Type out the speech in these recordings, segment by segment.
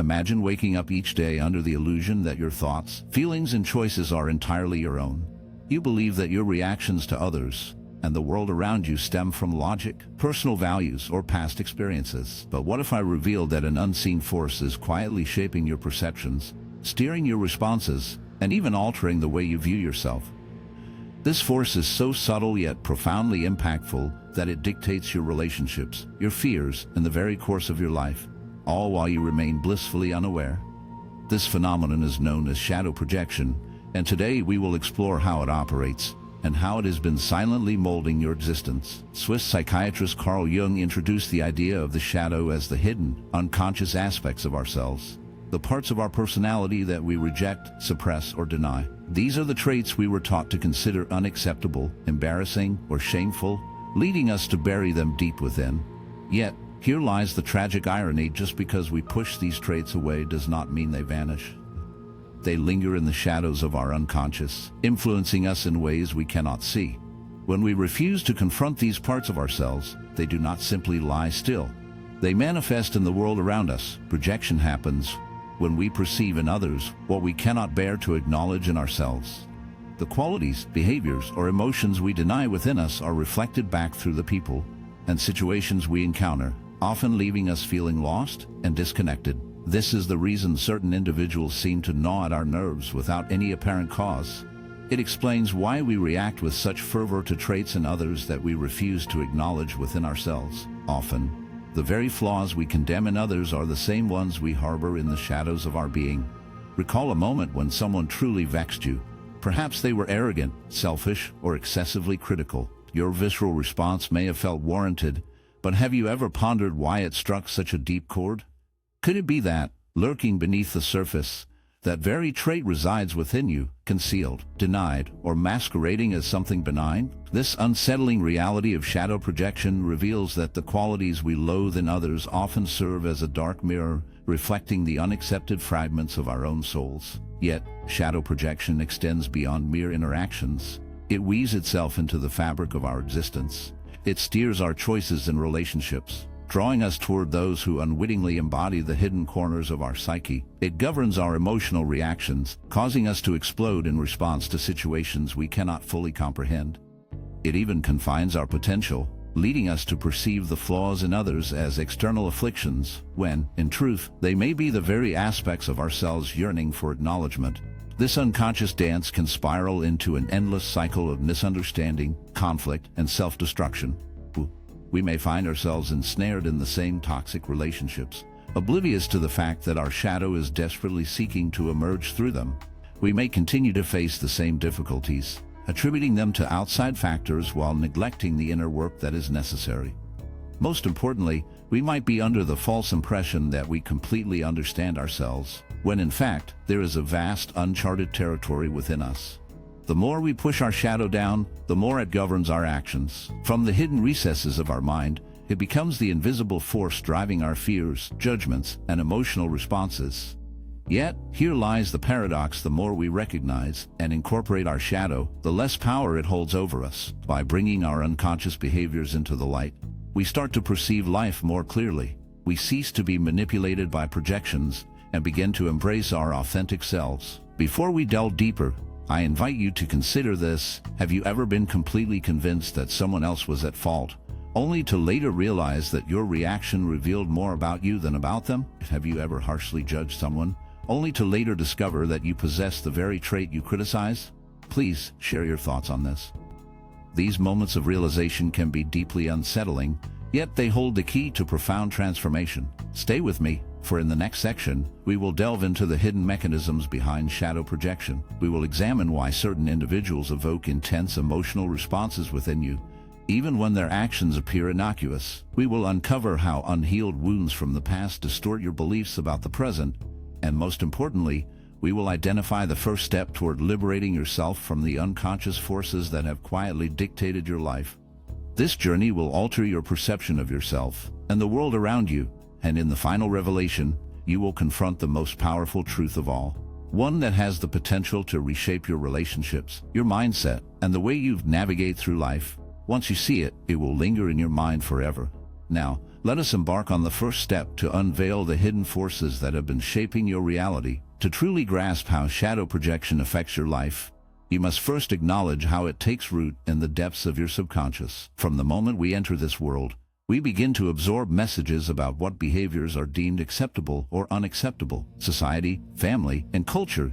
Imagine waking up each day under the illusion that your thoughts, feelings, and choices are entirely your own. You believe that your reactions to others and the world around you stem from logic, personal values, or past experiences. But what if I revealed that an unseen force is quietly shaping your perceptions, steering your responses, and even altering the way you view yourself? This force is so subtle yet profoundly impactful that it dictates your relationships, your fears, and the very course of your life, all while you remain blissfully unaware. This phenomenon is known as shadow projection, and today we will explore how it operates and how it has been silently molding your existence. Swiss psychiatrist Carl Jung introduced the idea of the shadow as the hidden, unconscious aspects of ourselves, the parts of our personality that we reject, suppress, or deny. These are the traits we were taught to consider unacceptable, embarrassing, or shameful, leading us to bury them deep within. Yet, here lies the tragic irony: just because we push these traits away does not mean they vanish. They linger in the shadows of our unconscious, influencing us in ways we cannot see. When we refuse to confront these parts of ourselves, they do not simply lie still. They manifest in the world around us. Projection happens when we perceive in others what we cannot bear to acknowledge in ourselves. The qualities, behaviors, or emotions we deny within us are reflected back through the people and situations we encounter, often leaving us feeling lost and disconnected. This is the reason certain individuals seem to gnaw at our nerves without any apparent cause. It explains why we react with such fervor to traits in others that we refuse to acknowledge within ourselves. Often, the very flaws we condemn in others are the same ones we harbor in the shadows of our being. Recall a moment when someone truly vexed you. Perhaps they were arrogant, selfish, or excessively critical. Your visceral response may have felt warranted, but have you ever pondered why it struck such a deep chord? Could it be that, lurking beneath the surface, that very trait resides within you, concealed, denied, or masquerading as something benign? This unsettling reality of shadow projection reveals that the qualities we loathe in others often serve as a dark mirror, reflecting the unaccepted fragments of our own souls. Yet, shadow projection extends beyond mere interactions. It weaves itself into the fabric of our existence. It steers our choices and relationships, drawing us toward those who unwittingly embody the hidden corners of our psyche. It governs our emotional reactions, causing us to explode in response to situations we cannot fully comprehend. It even confines our potential, leading us to perceive the flaws in others as external afflictions, when, in truth, they may be the very aspects of ourselves yearning for acknowledgement. This unconscious dance can spiral into an endless cycle of misunderstanding, conflict, and self-destruction. We may find ourselves ensnared in the same toxic relationships, oblivious to the fact that our shadow is desperately seeking to emerge through them. We may continue to face the same difficulties, attributing them to outside factors while neglecting the inner work that is necessary. Most importantly, we might be under the false impression that we completely understand ourselves, when in fact, there is a vast uncharted territory within us. The more we push our shadow down, the more it governs our actions. From the hidden recesses of our mind, it becomes the invisible force driving our fears, judgments, and emotional responses. Yet, here lies the paradox: the more we recognize and incorporate our shadow, the less power it holds over us. By bringing our unconscious behaviors into the light, we start to perceive life more clearly. We cease to be manipulated by projections and begin to embrace our authentic selves. Before we delve deeper, I invite you to consider this. Have you ever been completely convinced that someone else was at fault, only to later realize that your reaction revealed more about you than about them? Have you ever harshly judged someone, only to later discover that you possess the very trait you criticize? Please share your thoughts on this. These moments of realization can be deeply unsettling, yet they hold the key to profound transformation. Stay with me, for in the next section, we will delve into the hidden mechanisms behind shadow projection. We will examine why certain individuals evoke intense emotional responses within you, even when their actions appear innocuous. We will uncover how unhealed wounds from the past distort your beliefs about the present, and most importantly, we will identify the first step toward liberating yourself from the unconscious forces that have quietly dictated your life. This journey will alter your perception of yourself and the world around you, and in the final revelation, you will confront the most powerful truth of all, one that has the potential to reshape your relationships, your mindset, and the way you navigate through life. Once you see it, it will linger in your mind forever. Now, let us embark on the first step to unveil the hidden forces that have been shaping your reality. To truly grasp how shadow projection affects your life, you must first acknowledge how it takes root in the depths of your subconscious. From the moment we enter this world, we begin to absorb messages about what behaviors are deemed acceptable or unacceptable. Society, family, and culture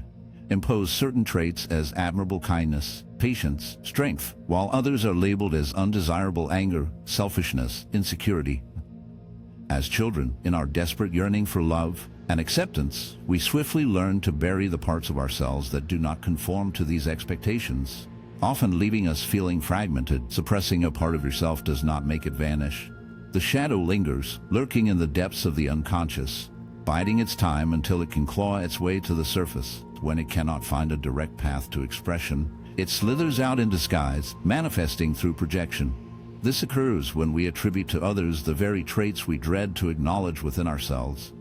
impose certain traits as admirable kindness, patience, strength, while others are labeled as undesirable anger, selfishness, insecurity. As children, in our desperate yearning for love and acceptance, we swiftly learn to bury the parts of ourselves that do not conform to these expectations, often leaving us feeling fragmented. Suppressing a part of yourself does not make it vanish. The shadow lingers, lurking in the depths of the unconscious, biding its time until it can claw its way to the surface. When it cannot find a direct path to expression, it slithers out in disguise, manifesting through projection. This occurs when we attribute to others the very traits we dread to acknowledge within ourselves.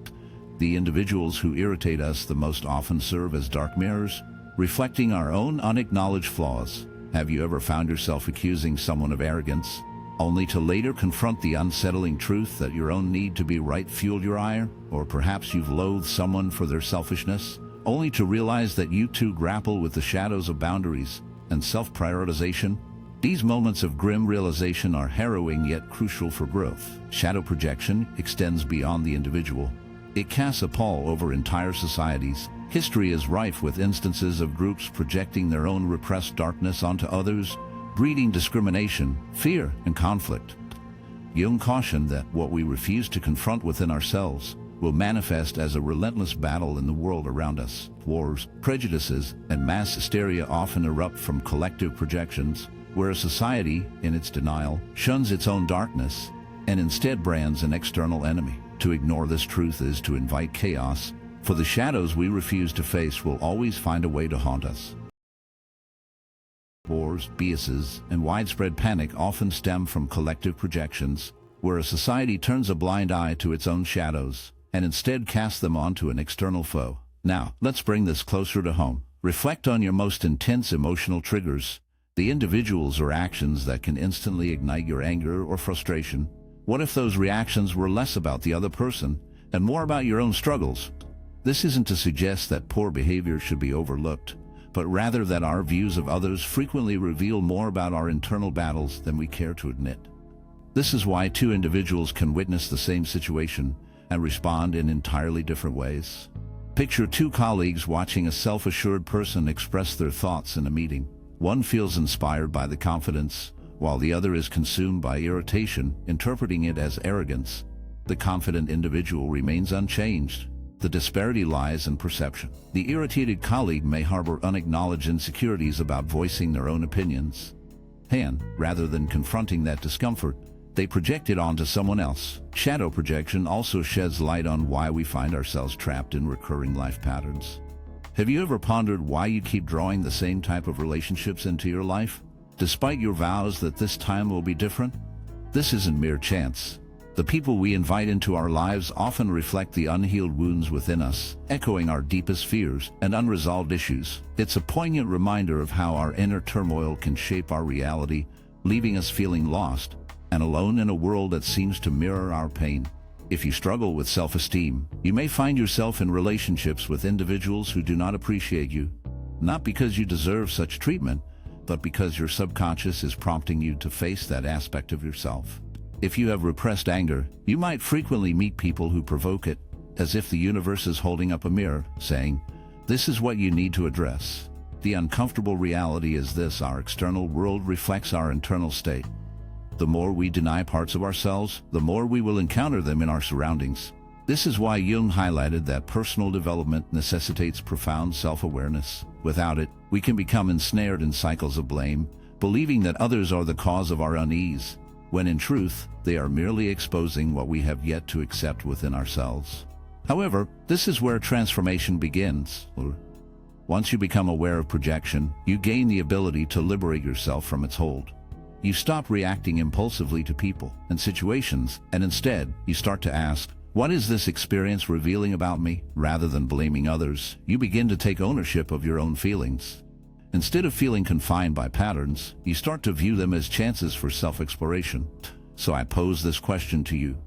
The individuals who irritate us the most often serve as dark mirrors, reflecting our own unacknowledged flaws. Have you ever found yourself accusing someone of arrogance, only to later confront the unsettling truth that your own need to be right fueled your ire? Or perhaps you've loathed someone for their selfishness, only to realize that you too grapple with the shadows of boundaries and self-prioritization. These moments of grim realization are harrowing yet crucial for growth. Shadow projection extends beyond the individual. It casts a pall over entire societies. History is rife with instances of groups projecting their own repressed darkness onto others, breeding discrimination, fear, and conflict. Jung cautioned that what we refuse to confront within ourselves will manifest as a relentless battle in the world around us. Wars, prejudices, and mass hysteria often erupt from collective projections, where a society, in its denial, shuns its own darkness and instead brands an external enemy. To ignore this truth is to invite chaos, for the shadows we refuse to face will always find a way to haunt us. Wars, biases, and widespread panic often stem from collective projections, where a society turns a blind eye to its own shadows and instead casts them onto an external foe. Now, let's bring this closer to home. Reflect on your most intense emotional triggers, the individuals or actions that can instantly ignite your anger or frustration. What if those reactions were less about the other person and more about your own struggles? This isn't to suggest that poor behavior should be overlooked, but rather that our views of others frequently reveal more about our internal battles than we care to admit. This is why two individuals can witness the same situation and respond in entirely different ways. Picture two colleagues watching a self-assured person express their thoughts in a meeting. One feels inspired by the confidence, while the other is consumed by irritation, interpreting it as arrogance. The confident individual remains unchanged. The disparity lies in perception. The irritated colleague may harbor unacknowledged insecurities about voicing their own opinions. And, rather than confronting that discomfort, they project it onto someone else. Shadow projection also sheds light on why we find ourselves trapped in recurring life patterns. Have you ever pondered why you keep drawing the same type of relationships into your life, despite your vows that this time will be different? This isn't mere chance. The people we invite into our lives often reflect the unhealed wounds within us, echoing our deepest fears and unresolved issues. It's a poignant reminder of how our inner turmoil can shape our reality, leaving us feeling lost and alone in a world that seems to mirror our pain. If you struggle with self-esteem, you may find yourself in relationships with individuals who do not appreciate you, not because you deserve such treatment, but because your subconscious is prompting you to face that aspect of yourself. If you have repressed anger, you might frequently meet people who provoke it, as if the universe is holding up a mirror, saying, "This is what you need to address." The uncomfortable reality is this: our external world reflects our internal state. The more we deny parts of ourselves, the more we will encounter them in our surroundings. This is why Jung highlighted that personal development necessitates profound self-awareness. Without it, we can become ensnared in cycles of blame, believing that others are the cause of our unease, when in truth, they are merely exposing what we have yet to accept within ourselves. However, this is where transformation begins. Once you become aware of projection, you gain the ability to liberate yourself from its hold. You stop reacting impulsively to people and situations, and instead, you start to ask, what is this experience revealing about me? Rather than blaming others, you begin to take ownership of your own feelings. Instead of feeling confined by patterns, you start to view them as chances for self-exploration. So I pose this question to you.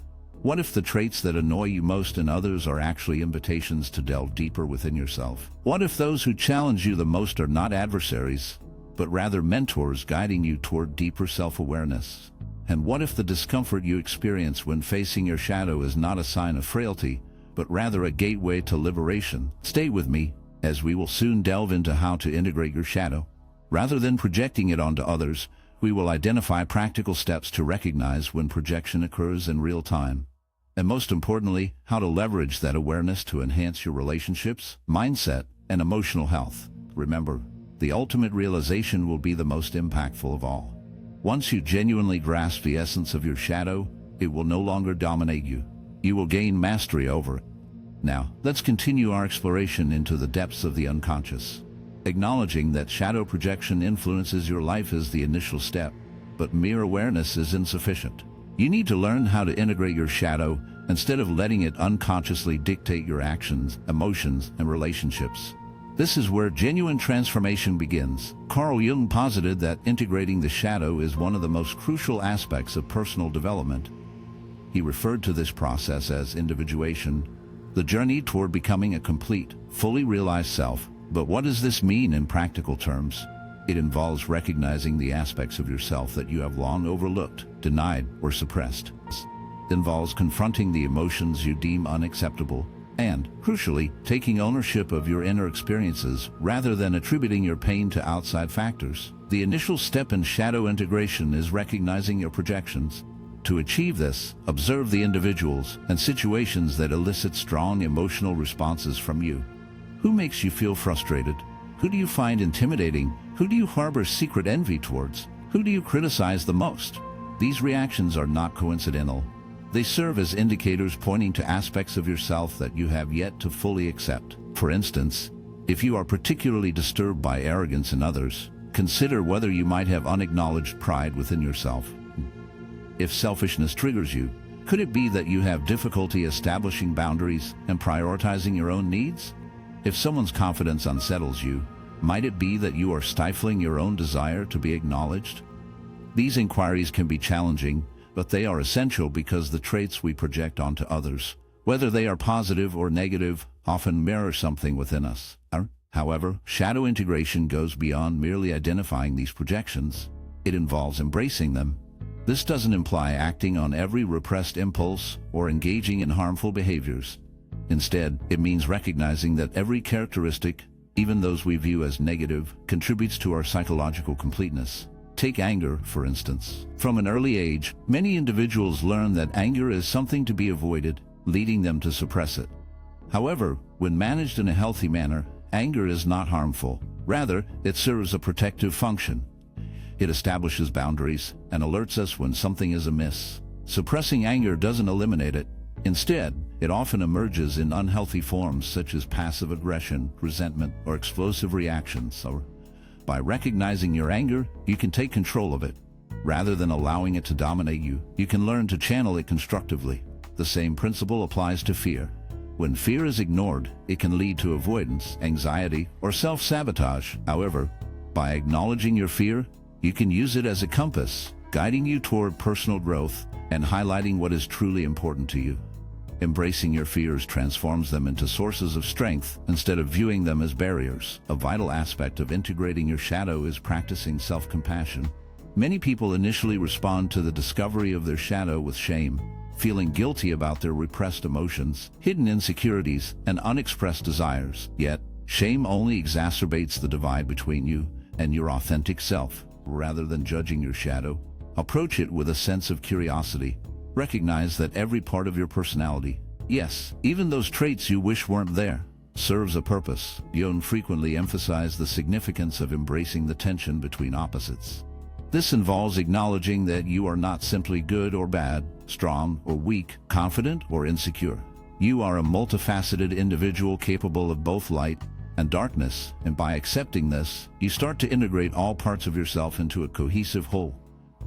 What if the traits that annoy you most in others are actually invitations to delve deeper within yourself? What if those who challenge you the most are not adversaries, but rather mentors guiding you toward deeper self-awareness? And what if the discomfort you experience when facing your shadow is not a sign of frailty, but rather a gateway to liberation? Stay with me, as we will soon delve into how to integrate your shadow. Rather than projecting it onto others, we will identify practical steps to recognize when projection occurs in real time. And most importantly, how to leverage that awareness to enhance your relationships, mindset, and emotional health. Remember, the ultimate realization will be the most impactful of all. Once you genuinely grasp the essence of your shadow, it will no longer dominate you. You will gain mastery over it. Now, let's continue our exploration into the depths of the unconscious. Acknowledging that shadow projection influences your life is the initial step, but mere awareness is insufficient. You need to learn how to integrate your shadow instead of letting it unconsciously dictate your actions, emotions, and relationships. This is where genuine transformation begins. Carl Jung posited that integrating the shadow is one of the most crucial aspects of personal development. He referred to this process as individuation, the journey toward becoming a complete, fully realized self. But what does this mean in practical terms? It involves recognizing the aspects of yourself that you have long overlooked, denied, or suppressed. It involves confronting the emotions you deem unacceptable, and, crucially, taking ownership of your inner experiences rather than attributing your pain to outside factors. The initial step in shadow integration is recognizing your projections. To achieve this, observe the individuals and situations that elicit strong emotional responses from you. Who makes you feel frustrated? Who do you find intimidating? Who do you harbor secret envy towards? Who do you criticize the most? These reactions are not coincidental. They serve as indicators pointing to aspects of yourself that you have yet to fully accept. For instance, if you are particularly disturbed by arrogance in others, consider whether you might have unacknowledged pride within yourself. If selfishness triggers you, could it be that you have difficulty establishing boundaries and prioritizing your own needs? If someone's confidence unsettles you, might it be that you are stifling your own desire to be acknowledged? These inquiries can be challenging, but they are essential because the traits we project onto others, whether they are positive or negative, often mirror something within us. However, shadow integration goes beyond merely identifying these projections. It involves embracing them. This doesn't imply acting on every repressed impulse or engaging in harmful behaviors. Instead, it means recognizing that every characteristic, even those we view as negative, contributes to our psychological completeness. Take anger, for instance. From an early age, many individuals learn that anger is something to be avoided, leading them to suppress it. However, when managed in a healthy manner, anger is not harmful. Rather, it serves a protective function. It establishes boundaries and alerts us when something is amiss. Suppressing anger doesn't eliminate it. Instead, it often emerges in unhealthy forms such as passive aggression, resentment, or explosive reactions. By recognizing your anger, you can take control of it. Rather than allowing it to dominate you, you can learn to channel it constructively. The same principle applies to fear. When fear is ignored, it can lead to avoidance, anxiety, or self-sabotage. However, by acknowledging your fear, you can use it as a compass, guiding you toward personal growth and highlighting what is truly important to you. Embracing your fears transforms them into sources of strength instead of viewing them as barriers. A vital aspect of integrating your shadow is practicing self-compassion. Many people initially respond to the discovery of their shadow with shame, feeling guilty about their repressed emotions, hidden insecurities, and unexpressed desires. Yet, shame only exacerbates the divide between you and your authentic self. Rather than judging your shadow, approach it with a sense of curiosity. Recognize that every part of your personality, yes, even those traits you wish weren't there, serves a purpose. Jung frequently emphasized the significance of embracing the tension between opposites. This involves acknowledging that you are not simply good or bad, strong or weak, confident or insecure. You are a multifaceted individual capable of both light and darkness, and by accepting this, you start to integrate all parts of yourself into a cohesive whole.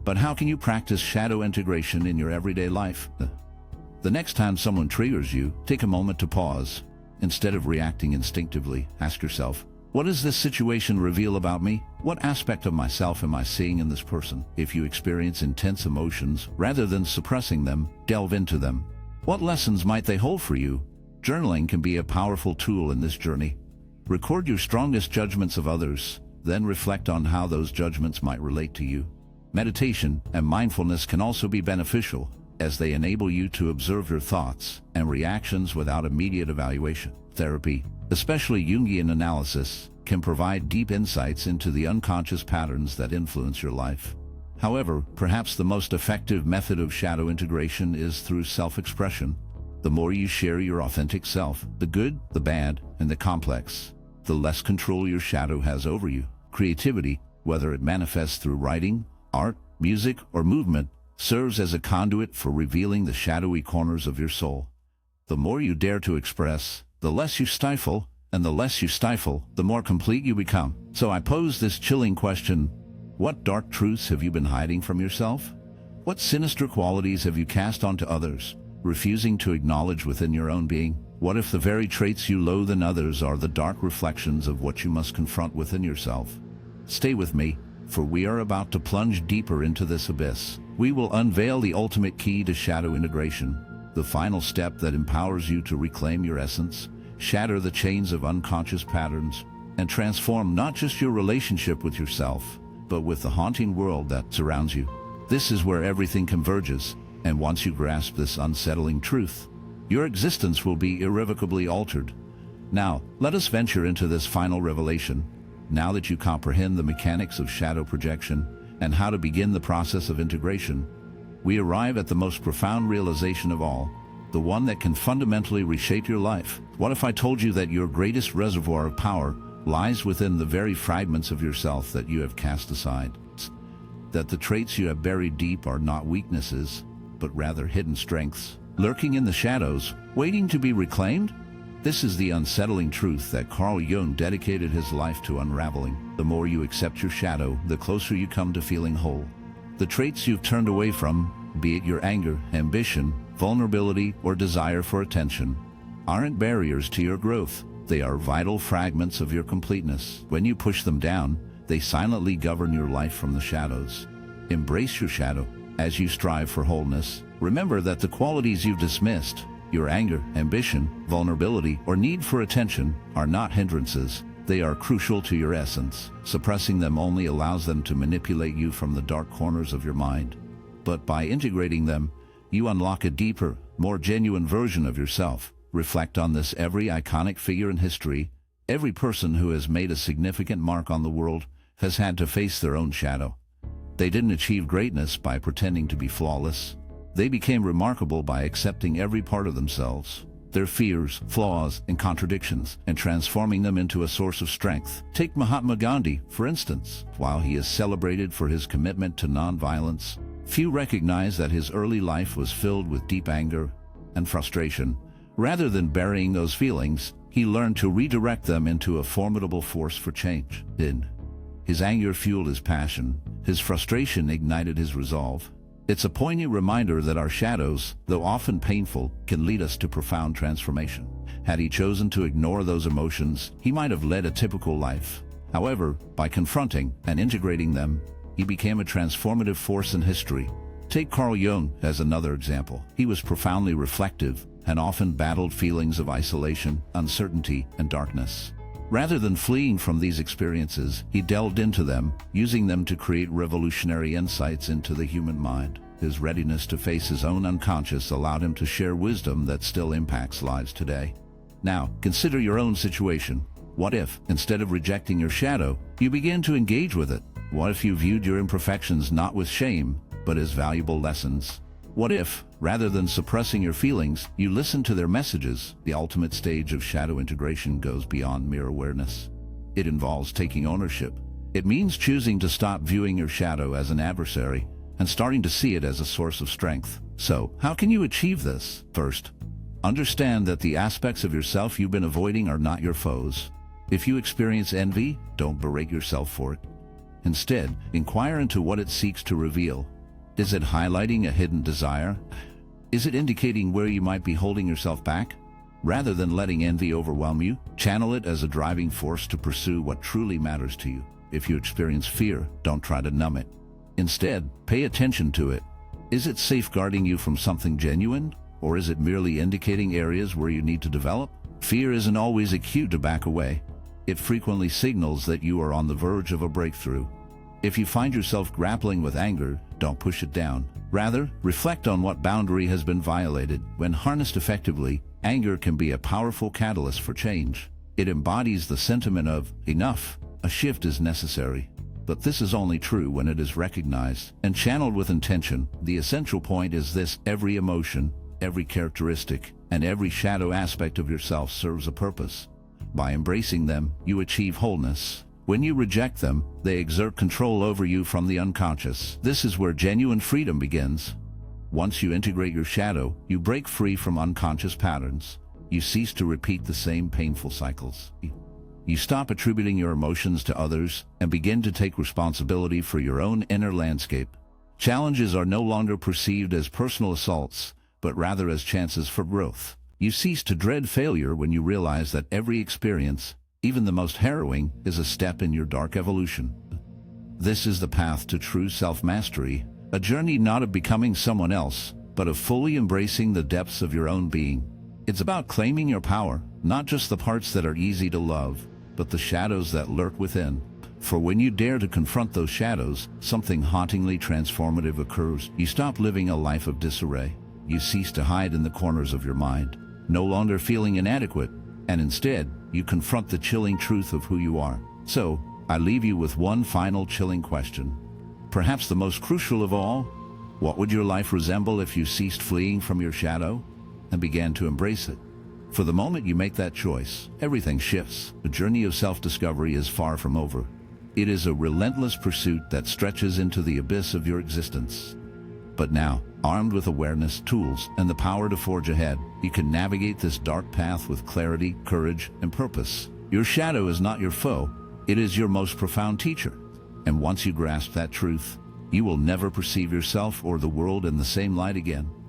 But how can you practice shadow integration in your everyday life? The next time someone triggers you, take a moment to pause. Instead of reacting instinctively, ask yourself, what does this situation reveal about me? What aspect of myself am I seeing in this person? If you experience intense emotions, rather than suppressing them, delve into them. What lessons might they hold for you? Journaling can be a powerful tool in this journey. Record your strongest judgments of others, then reflect on how those judgments might relate to you. Meditation and mindfulness can also be beneficial, as they enable you to observe your thoughts and reactions without immediate evaluation. Therapy, especially Jungian analysis, can provide deep insights into the unconscious patterns that influence your life. However, perhaps the most effective method of shadow integration is through self-expression. The more you share your authentic self, the good, the bad, and the complex, the less control your shadow has over you. Creativity, whether it manifests through writing, art, music, or movement, serves as a conduit for revealing the shadowy corners of your soul. The more you dare to express, the less you stifle, and the less you stifle, the more complete you become. So I pose this chilling question: what dark truths have you been hiding from yourself? What sinister qualities have you cast onto others, refusing to acknowledge within your own being? What if the very traits you loathe in others are the dark reflections of what you must confront within yourself? Stay with me, for we are about to plunge deeper into this abyss. We will unveil the ultimate key to shadow integration, the final step that empowers you to reclaim your essence, shatter the chains of unconscious patterns, and transform not just your relationship with yourself, but with the haunting world that surrounds you. This is where everything converges, and once you grasp this unsettling truth, your existence will be irrevocably altered. Now, let us venture into this final revelation. Now that you comprehend the mechanics of shadow projection and how to begin the process of integration, we arrive at the most profound realization of all, the one that can fundamentally reshape your life. What if I told you that your greatest reservoir of power lies within the very fragments of yourself that you have cast aside? That the traits you have buried deep are not weaknesses, but rather hidden strengths, lurking in the shadows, waiting to be reclaimed? This is the unsettling truth that Carl Jung dedicated his life to unraveling. The more you accept your shadow, the closer you come to feeling whole. The traits you've turned away from, be it your anger, ambition, vulnerability, or desire for attention, aren't barriers to your growth. They are vital fragments of your completeness. When you push them down, they silently govern your life from the shadows. Embrace your shadow. As you strive for wholeness, remember that the qualities you've dismissed, your anger, ambition, vulnerability, or need for attention, are not hindrances. They are crucial to your essence. Suppressing them only allows them to manipulate you from the dark corners of your mind. But by integrating them, you unlock a deeper, more genuine version of yourself. Reflect on this: every iconic figure in history, every person who has made a significant mark on the world, has had to face their own shadow. They didn't achieve greatness by pretending to be flawless. They became remarkable by accepting every part of themselves, their fears, flaws, and contradictions, and transforming them into a source of strength. Take Mahatma Gandhi, for instance. While he is celebrated for his commitment to nonviolence, few recognize that his early life was filled with deep anger and frustration. Rather than burying those feelings, he learned to redirect them into a formidable force for change. His anger fueled his passion, his frustration ignited his resolve. It's a poignant reminder that our shadows, though often painful, can lead us to profound transformation. Had he chosen to ignore those emotions, he might have led a typical life. However, by confronting and integrating them, he became a transformative force in history. Take Carl Jung as another example. He was profoundly reflective and often battled feelings of isolation, uncertainty, and darkness. Rather than fleeing from these experiences, he delved into them, using them to create revolutionary insights into the human mind. His readiness to face his own unconscious allowed him to share wisdom that still impacts lives today. Now, consider your own situation. What if, instead of rejecting your shadow, you began to engage with it? What if you viewed your imperfections not with shame, but as valuable lessons? What if, rather than suppressing your feelings, you listened to their messages? The ultimate stage of shadow integration goes beyond mere awareness. It involves taking ownership. It means choosing to stop viewing your shadow as an adversary and starting to see it as a source of strength. So, how can you achieve this? First, understand that the aspects of yourself you've been avoiding are not your foes. If you experience envy, don't berate yourself for it. Instead, inquire into what it seeks to reveal. Is it highlighting a hidden desire? Is it indicating where you might be holding yourself back? Rather than letting envy overwhelm you, channel it as a driving force to pursue what truly matters to you. If you experience fear, don't try to numb it. Instead, pay attention to it. Is it safeguarding you from something genuine? Or is it merely indicating areas where you need to develop? Fear isn't always a cue to back away. It frequently signals that you are on the verge of a breakthrough. If you find yourself grappling with anger, don't push it down. Rather, reflect on what boundary has been violated. When harnessed effectively, anger can be a powerful catalyst for change. It embodies the sentiment of, enough, a shift is necessary. But this is only true when it is recognized and channeled with intention. The essential point is this: every emotion, every characteristic, and every shadow aspect of yourself serves a purpose. By embracing them, you achieve wholeness. When you reject them, they exert control over you from the unconscious. This is where genuine freedom begins. Once you integrate your shadow, you break free from unconscious patterns. You cease to repeat the same painful cycles. You stop attributing your emotions to others and begin to take responsibility for your own inner landscape. Challenges are no longer perceived as personal assaults, but rather as chances for growth. You cease to dread failure when you realize that every experience, even the most harrowing, is a step in your dark evolution. This is the path to true self-mastery, a journey not of becoming someone else, but of fully embracing the depths of your own being. It's about claiming your power, not just the parts that are easy to love, but the shadows that lurk within. For when you dare to confront those shadows, something hauntingly transformative occurs. You stop living a life of disarray. You cease to hide in the corners of your mind, no longer feeling inadequate, and instead, you confront the chilling truth of who you are. So, I leave you with one final chilling question. Perhaps the most crucial of all: what would your life resemble if you ceased fleeing from your shadow and began to embrace it? For the moment you make that choice, everything shifts. The journey of self-discovery is far from over. It is a relentless pursuit that stretches into the abyss of your existence. But now, armed with awareness, tools, and the power to forge ahead, you can navigate this dark path with clarity, courage, and purpose. Your shadow is not your foe. It is your most profound teacher. And once you grasp that truth, you will never perceive yourself or the world in the same light again.